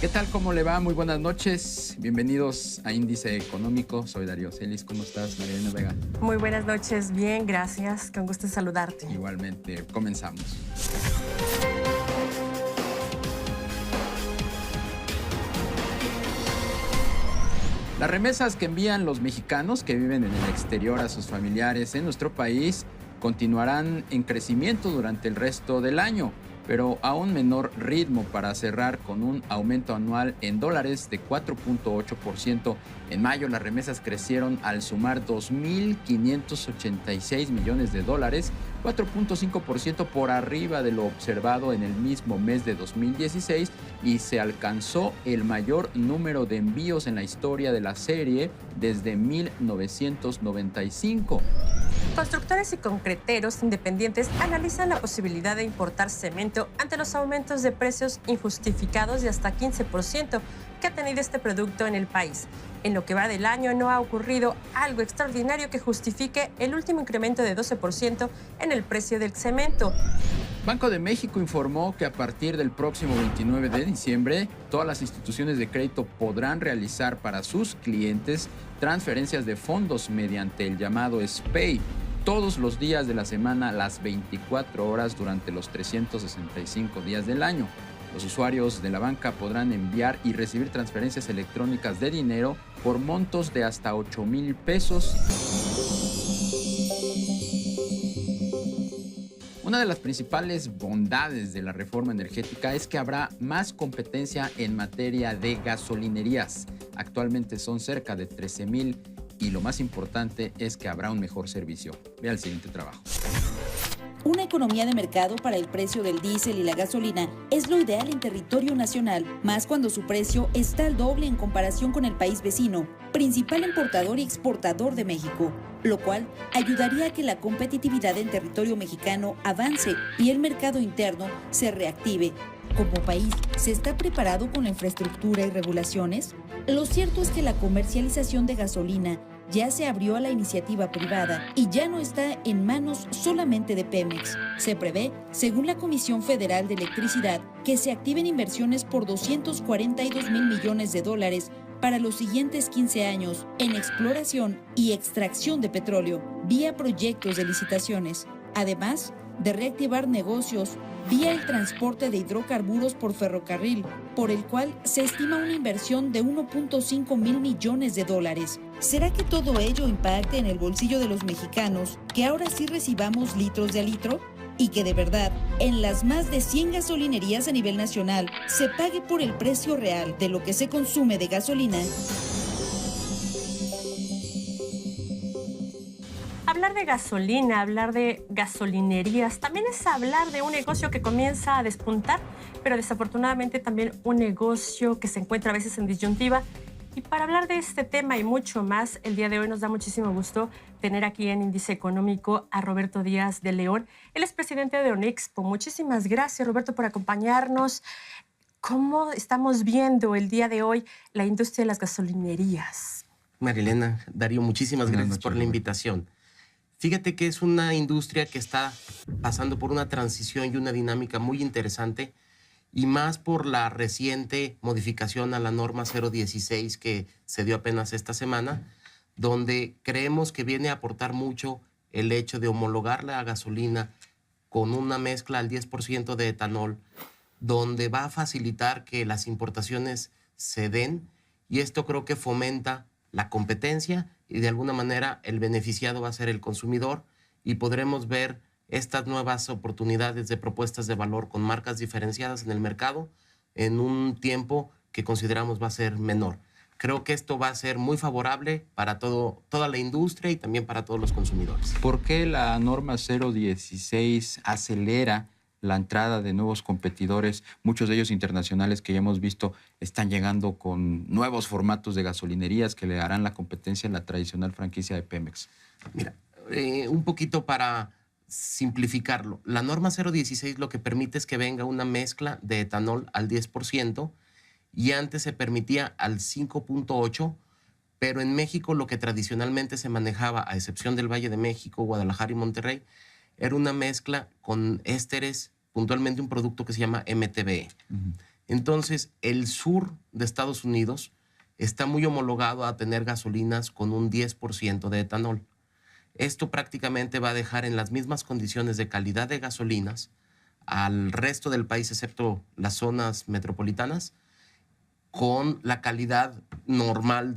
¿Qué tal? ¿Cómo le va? Muy buenas noches. Bienvenidos a Índice Económico. Soy Darío Celis. ¿Cómo estás, Mariana Vega? Muy buenas noches. Bien, gracias. Con gusto saludarte. Igualmente. Comenzamos. Las remesas que envían los mexicanos que viven en el exterior a sus familiares en nuestro país continuarán en crecimiento durante el resto del año, pero a un menor ritmo para cerrar con un aumento anual en dólares de 4.8%. En mayo las remesas crecieron al sumar 2.586 millones de dólares, 4.5% por arriba de lo observado en el mismo mes de 2016 y se alcanzó el mayor número de envíos en la historia de la serie desde 1995. Constructores y concreteros independientes analizan la posibilidad de importar cemento ante los aumentos de precios injustificados de hasta 15% que ha tenido este producto en el país. En lo que va del año no ha ocurrido algo extraordinario que justifique el último incremento de 12% en el precio del cemento. Banco de México informó que a partir del próximo 29 de diciembre, todas las instituciones de crédito podrán realizar para sus clientes transferencias de fondos mediante el llamado SPAY todos los días de la semana, las 24 horas durante los 365 días del año. Los usuarios de la banca podrán enviar y recibir transferencias electrónicas de dinero por montos de hasta 8,000 pesos. Una de las principales bondades de la reforma energética es que habrá más competencia en materia de gasolinerías. Actualmente son cerca de 13,000 y lo más importante es que habrá un mejor servicio. Vea el siguiente trabajo. Una economía de mercado para el precio del diésel y la gasolina es lo ideal en territorio nacional, más cuando su precio está al doble en comparación con el país vecino, principal importador y exportador de México, lo cual ayudaría a que la competitividad en territorio mexicano avance y el mercado interno se reactive. ¿Como país se está preparado con la infraestructura y regulaciones? Lo cierto es que la comercialización de gasolina ya se abrió a la iniciativa privada y ya no está en manos solamente de Pemex. Se prevé, según la Comisión Federal de Electricidad, que se activen inversiones por 242,000 millones de dólares para los siguientes 15 años en exploración y extracción de petróleo, vía proyectos de licitaciones. Además de reactivar negocios vía el transporte de hidrocarburos por ferrocarril, por el cual se estima una inversión de 1.5 mil millones de dólares. ¿Será que todo ello impacte en el bolsillo de los mexicanos, que ahora sí recibamos litros de a litro? Y que de verdad, en las más de 100 gasolinerías a nivel nacional, se pague por el precio real de lo que se consume de gasolina. Hablar de gasolina, hablar de gasolinerías, también es hablar de un negocio que comienza a despuntar, pero desafortunadamente también un negocio que se encuentra a veces en disyuntiva. Y para hablar de este tema y mucho más, el día de hoy nos da muchísimo gusto tener aquí en Índice Económico a Roberto Díaz de León. Él es presidente de ONEXPO. Muchísimas gracias, Roberto, por acompañarnos. ¿Cómo estamos viendo el día de hoy la industria de las gasolinerías? Marilena, Darío, muchísimas gracias por la invitación. Fíjate que es una industria que está pasando por una transición y una dinámica muy interesante, y más por la reciente modificación a la norma 016 que se dio apenas esta semana, donde creemos que viene a aportar mucho el hecho de homologar la gasolina con una mezcla al 10% de etanol, donde va a facilitar que las importaciones se den, y esto creo que fomenta la competencia y de alguna manera el beneficiado va a ser el consumidor, y podremos ver estas nuevas oportunidades de propuestas de valor con marcas diferenciadas en el mercado en un tiempo que consideramos va a ser menor. Creo que esto va a ser muy favorable para toda la industria y también para todos los consumidores. ¿Por qué la norma 016 acelera la entrada de nuevos competidores? Muchos de ellos internacionales que ya hemos visto están llegando con nuevos formatos de gasolinerías que le harán la competencia a la tradicional franquicia de Pemex. Mira, un poquito para simplificarlo. La norma 016 lo que permite es que venga una mezcla de etanol al 10%, y antes se permitía al 5.8%, pero en México lo que tradicionalmente se manejaba, a excepción del Valle de México, Guadalajara y Monterrey, era una mezcla con ésteres, puntualmente un producto que se llama MTBE. Entonces, el sur de Estados Unidos está muy homologado a tener gasolinas con un 10% de etanol. Esto prácticamente va a dejar en las mismas condiciones de calidad de gasolinas al resto del país, excepto las zonas metropolitanas, con la calidad normal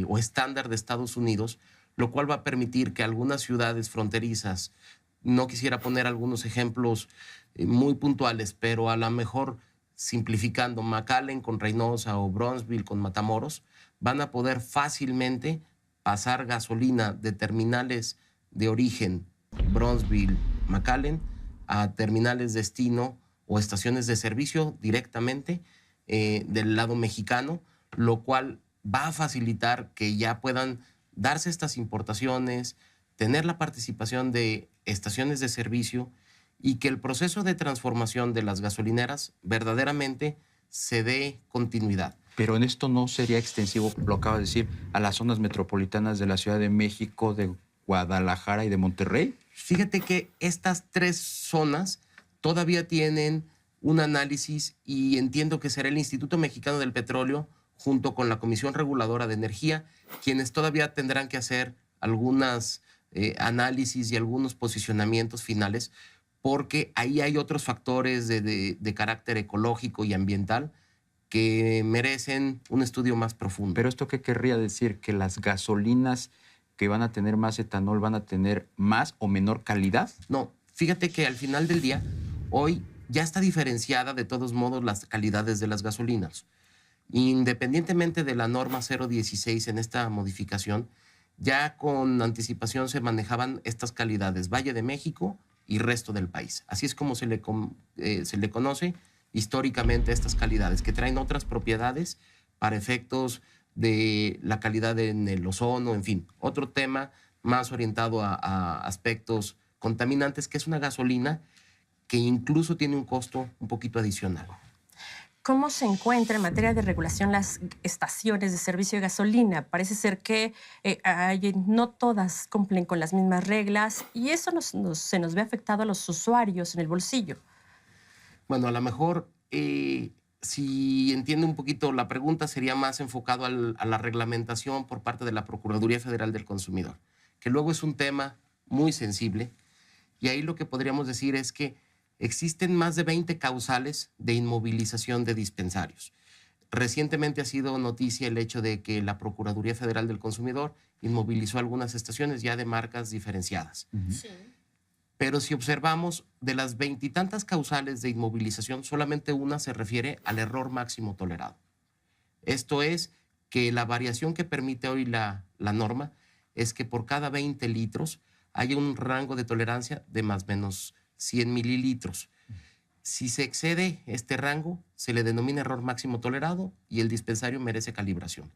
o estándar de Estados Unidos, lo cual va a permitir que algunas ciudades fronterizas, no quisiera poner algunos ejemplos muy puntuales, pero a lo mejor simplificando, McAllen con Reynosa o Bronzeville con Matamoros, van a poder fácilmente pasar gasolina de terminales de origen, Bronzeville, McAllen, a terminales destino o estaciones de servicio directamente del lado mexicano, lo cual va a facilitar que ya puedan darse estas importaciones, tener la participación de estaciones de servicio y que el proceso de transformación de las gasolineras verdaderamente se dé continuidad. Pero en esto no sería extensivo, lo acaba de decir, a las zonas metropolitanas de la Ciudad de México, de Guadalajara y de Monterrey. Fíjate que estas 3 zonas todavía tienen un análisis y entiendo que será el Instituto Mexicano del Petróleo junto con la Comisión Reguladora de Energía quienes todavía tendrán que hacer algunos análisis y algunos posicionamientos finales, porque ahí hay otros factores de carácter ecológico y ambiental que merecen un estudio más profundo. ¿Pero esto qué querría decir? ¿Que las gasolinas que van a tener más etanol van a tener más o menor calidad? No, fíjate que al final del día, hoy ya está diferenciada de todos modos las calidades de las gasolinas. Independientemente de la norma 016 en esta modificación, ya con anticipación se manejaban estas calidades, Valle de México y resto del país. Así es como se le conoce históricamente estas calidades, que traen otras propiedades para efectos de la calidad en el ozono, en fin, otro tema más orientado a aspectos contaminantes, que es una gasolina que incluso tiene un costo un poquito adicional. ¿Cómo se encuentra en materia de regulación las estaciones de servicio de gasolina? Parece ser que no todas cumplen con las mismas reglas y eso se nos ve afectado a los usuarios en el bolsillo. Bueno, a lo mejor, si entiendo un poquito la pregunta, sería más enfocado a la reglamentación por parte de la Procuraduría Federal del Consumidor, que luego es un tema muy sensible. Y ahí lo que podríamos decir es que existen más de 20 causales de inmovilización de dispensarios. Recientemente ha sido noticia el hecho de que la Procuraduría Federal del Consumidor inmovilizó algunas estaciones ya de marcas diferenciadas. Uh-huh. Sí. Pero si observamos, de las 20 y tantas causales de inmovilización, solamente una se refiere al error máximo tolerado. Esto es que la variación que permite hoy la norma es que por cada 20 litros haya un rango de tolerancia de más o menos 100 mililitros. Si se excede este rango, se le denomina error máximo tolerado y el dispensario merece calibración.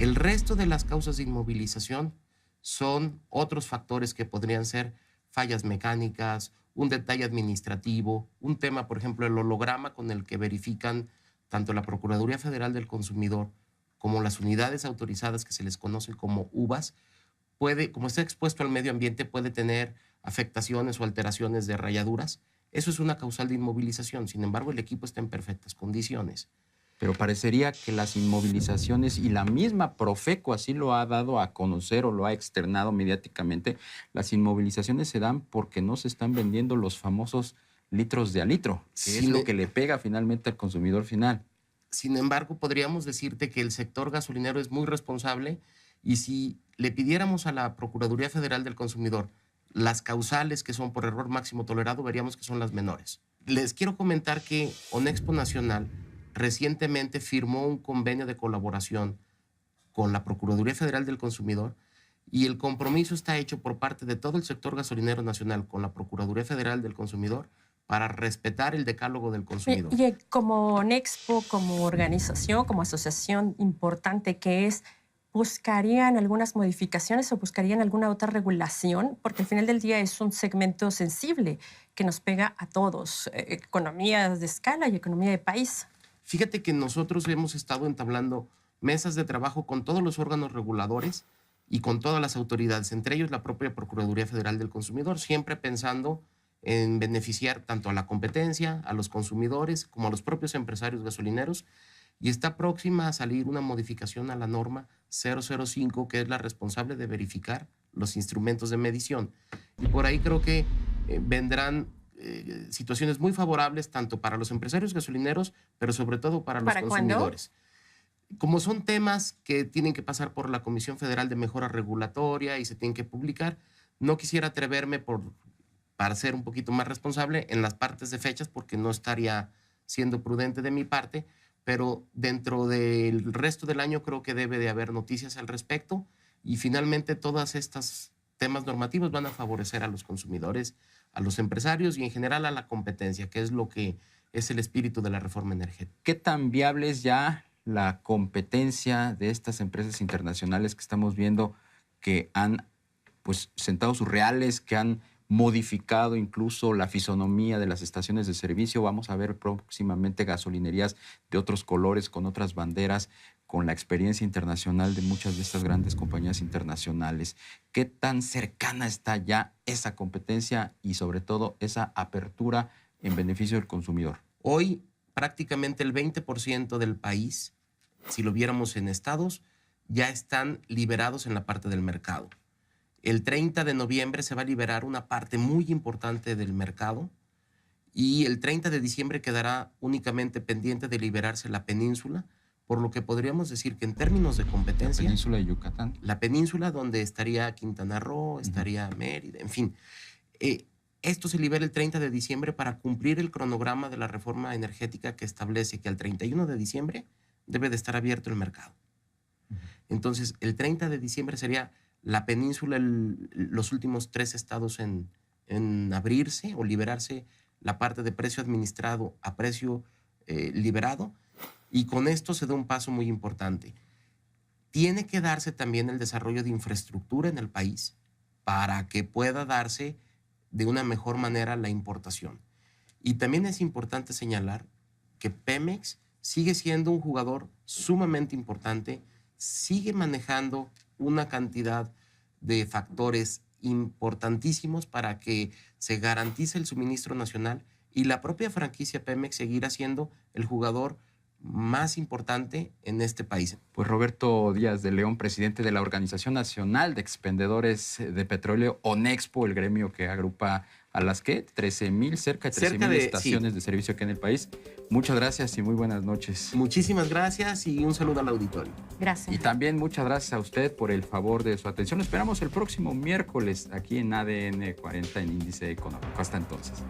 El resto de las causas de inmovilización son otros factores que podrían ser fallas mecánicas, un detalle administrativo, un tema, por ejemplo, el holograma con el que verifican tanto la Procuraduría Federal del Consumidor como las unidades autorizadas que se les conoce como UVAs, como está expuesto al medio ambiente, puede tener afectaciones o alteraciones de rayaduras. Eso es una causal de inmovilización. Sin embargo, el equipo está en perfectas condiciones. Pero parecería que las inmovilizaciones, y la misma Profeco así lo ha dado a conocer o lo ha externado mediáticamente, las inmovilizaciones se dan porque no se están vendiendo los famosos litros de a litro, que es lo que le pega finalmente al consumidor final. Sin embargo, podríamos decirte que el sector gasolinero es muy responsable y si le pidiéramos a la Procuraduría Federal del Consumidor las causales que son por error máximo tolerado, veríamos que son las menores. Les quiero comentar que Onexpo Nacional recientemente firmó un convenio de colaboración con la Procuraduría Federal del Consumidor y el compromiso está hecho por parte de todo el sector gasolinero nacional con la Procuraduría Federal del Consumidor para respetar el decálogo del consumidor. Y como Onexpo, como organización, como asociación importante que es, ¿buscarían algunas modificaciones o buscarían alguna otra regulación? Porque al final del día es un segmento sensible que nos pega a todos, economías de escala y economía de país. Fíjate que nosotros hemos estado entablando mesas de trabajo con todos los órganos reguladores y con todas las autoridades, entre ellos la propia Procuraduría Federal del Consumidor, siempre pensando en beneficiar tanto a la competencia, a los consumidores, como a los propios empresarios gasolineros. Y está próxima a salir una modificación a la norma 005, que es la responsable de verificar los instrumentos de medición. Y por ahí creo que vendrán situaciones muy favorables tanto para los empresarios gasolineros, pero sobre todo para los consumidores. Como son temas que tienen que pasar por la Comisión Federal de Mejora Regulatoria y se tienen que publicar, no quisiera atreverme para ser un poquito más responsable en las partes de fechas, porque no estaría siendo prudente de mi parte, pero dentro del resto del año creo que debe de haber noticias al respecto y finalmente todas estas temas normativos van a favorecer a los consumidores, a los empresarios y en general a la competencia, que es lo que es el espíritu de la reforma energética. ¿Qué tan viable es ya la competencia de estas empresas internacionales que estamos viendo que han sentado sus reales, que han modificado incluso la fisonomía de las estaciones de servicio? Vamos a ver próximamente gasolinerías de otros colores, con otras banderas, con la experiencia internacional de muchas de estas grandes compañías internacionales. ¿Qué tan cercana está ya esa competencia y sobre todo esa apertura en beneficio del consumidor? Hoy prácticamente el 20% del país, si lo viéramos en estados, ya están liberados en la parte del mercado. El 30 de noviembre se va a liberar una parte muy importante del mercado y el 30 de diciembre quedará únicamente pendiente de liberarse la península, por lo que podríamos decir que en términos de competencia... La península de Yucatán. La península donde estaría Quintana Roo, estaría Mérida, en fin. Esto se libera el 30 de diciembre para cumplir el cronograma de la reforma energética que establece que al 31 de diciembre debe de estar abierto el mercado. Entonces, el 30 de diciembre sería la península, los últimos 3 estados en abrirse o liberarse la parte de precio administrado a precio liberado, y con esto se da un paso muy importante. Tiene que darse también el desarrollo de infraestructura en el país para que pueda darse de una mejor manera la importación. Y también es importante señalar que Pemex sigue siendo un jugador sumamente importante, sigue manejando una cantidad de factores importantísimos para que se garantice el suministro nacional, y la propia franquicia Pemex seguirá siendo el jugador más importante en este país. Pues Roberto Díaz de León, presidente de la Organización Nacional de Expendedores de Petróleo, ONEXPO, el gremio que agrupa a las que 13,000, cerca de 13,000 estaciones de servicio aquí en el país. Muchas gracias y muy buenas noches. Muchísimas gracias y un saludo al auditorio. Gracias. Y también muchas gracias a usted por el favor de su atención. Lo esperamos el próximo miércoles aquí en ADN 40 en Índice Económico. Hasta entonces.